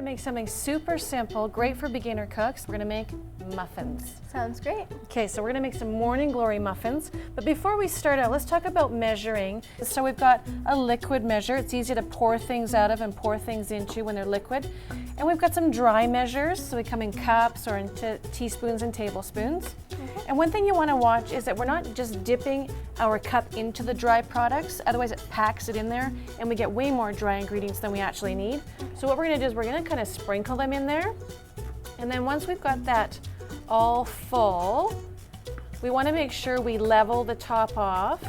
to make something super simple, great for beginner cooks. We're going to make muffins. Sounds great. Okay, so we're going to make some morning glory muffins. But before we start out, let's talk about measuring. So we've got a liquid measure. It's easy to pour things out of and pour things into when they're liquid. And we've got some dry measures. So we come in cups or in teaspoons and tablespoons. And one thing you want to watch is that we're not just dipping our cup into the dry products, otherwise it packs it in there and we get way more dry ingredients than we actually need. So what we're going to do is we're going to kind of sprinkle them in there, and then once we've got that all full, we want to make sure we level the top off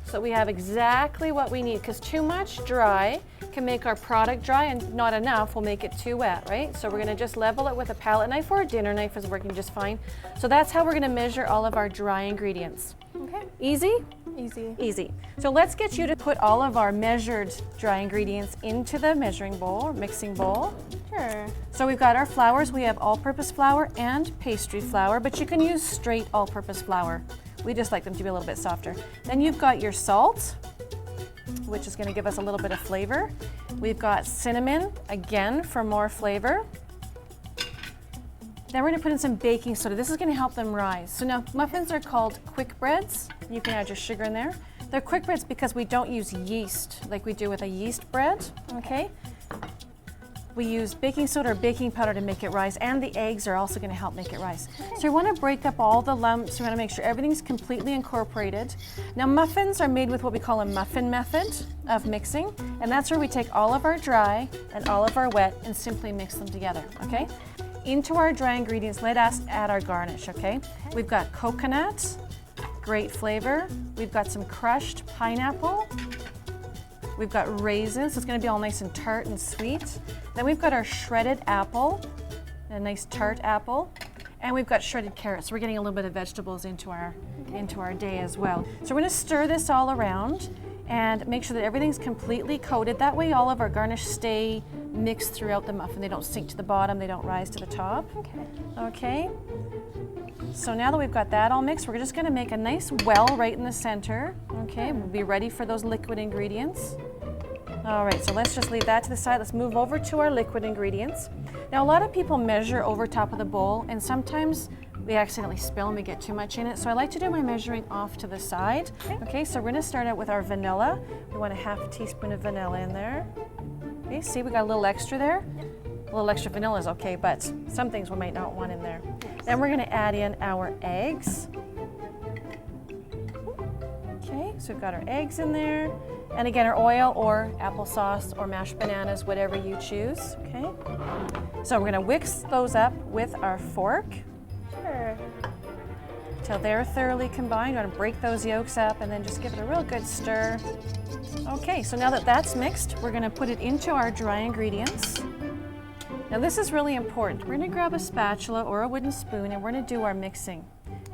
so we have exactly what we need, because too much dry can make our product dry and not enough will make it too wet, right? So we're going to just level it with a palette knife, or a dinner knife is working just fine. So that's how we're going to measure all of our dry ingredients. Okay. Easy? Easy. Easy. So let's get you to put all of our measured dry ingredients into the measuring bowl or mixing bowl. Sure. So we've got our flours. We have all-purpose flour and pastry flour, but you can use straight all-purpose flour. We just like them to be a little bit softer. Then you've got your salt, which is going to give us a little bit of flavor. We've got cinnamon, again, for more flavor. Then we're going to put in some baking soda. This is going to help them rise. So now muffins are called quick breads. You can add your sugar in there. They're quick breads because we don't use yeast like we do with a yeast bread, okay? We use baking soda or baking powder to make it rise, and the eggs are also going to help make it rise. So you want to break up all the lumps. You want to make sure everything's completely incorporated. Now muffins are made with what we call a muffin method of mixing, and that's where we take all of our dry and all of our wet and simply mix them together, okay? Into our dry ingredients, let us add our garnish, okay? We've got coconut, great flavor. We've got some crushed pineapple. We've got raisins, so it's going to be all nice and tart and sweet. Then we've got our shredded apple, a nice tart apple. And we've got shredded carrots. So we're getting a little bit of vegetables into our day as well. So we're going to stir this all around and make sure that everything's completely coated. That way all of our garnish stay mixed throughout the muffin. They don't sink to the bottom, they don't rise to the top. Okay. So now that we've got that all mixed, we're just going to make a nice well right in the center. Okay, we'll be ready for those liquid ingredients. All right, so let's just leave that to the side. Let's move over to our liquid ingredients. Now a lot of people measure over top of the bowl, and sometimes we accidentally spill and we get too much in it. So I like to do my measuring off to the side. Okay, so we're going to start out with our vanilla. We want a half teaspoon of vanilla in there. Okay, see, we got a little extra there. A little extra vanilla is okay, but some things we might not want in there. Then we're going to add in our eggs. Okay, so we've got our eggs in there. And again, our oil or applesauce or mashed bananas, whatever you choose, okay? So we're going to whisk those up with our fork. Sure. Till they're thoroughly combined. We're going to break those yolks up and then just give it a real good stir. Okay, so now that that's mixed, we're going to put it into our dry ingredients. Now this is really important. We're going to grab a spatula or a wooden spoon and we're going to do our mixing.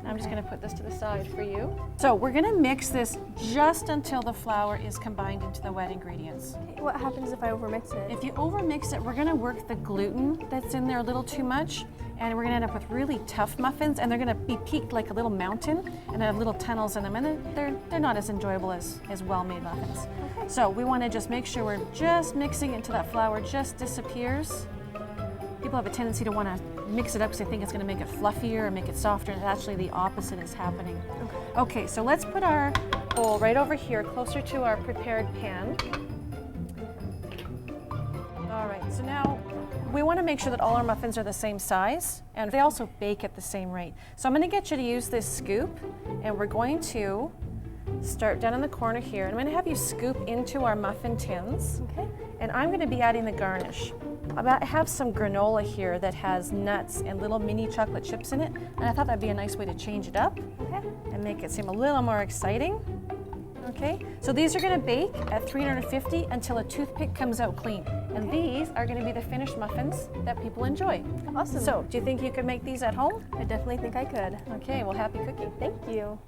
I'm just going to put this to the side for you. So we're going to mix this just until the flour is combined into the wet ingredients. Okay, what happens if I overmix it? If you overmix it, we're going to work the gluten that's in there a little too much, and we're going to end up with really tough muffins, and they're going to be peaked like a little mountain and have little tunnels in them, and they're not as enjoyable as well-made muffins. Okay. So we want to just make sure we're just mixing until that flour just disappears. People have a tendency to want to mix it up because they think it's going to make it fluffier or make it softer, and actually the opposite is happening. Okay, so let's put our bowl right over here closer to our prepared pan. All right, so now we want to make sure that all our muffins are the same size, and they also bake at the same rate. So I'm going to get you to use this scoop, and we're going to start down in the corner here. I'm going to have you scoop into our muffin tins. Okay. And I'm going to be adding the garnish. I have some granola here that has nuts and little mini chocolate chips in it, and I thought that'd be a nice way to change it up and make it seem a little more exciting. Okay, so these are going to bake at 350 until a toothpick comes out clean. And these are going to be the finished muffins that people enjoy. Awesome. So, do you think you could make these at home? I definitely think I could. Okay, well, happy cooking. Thank you.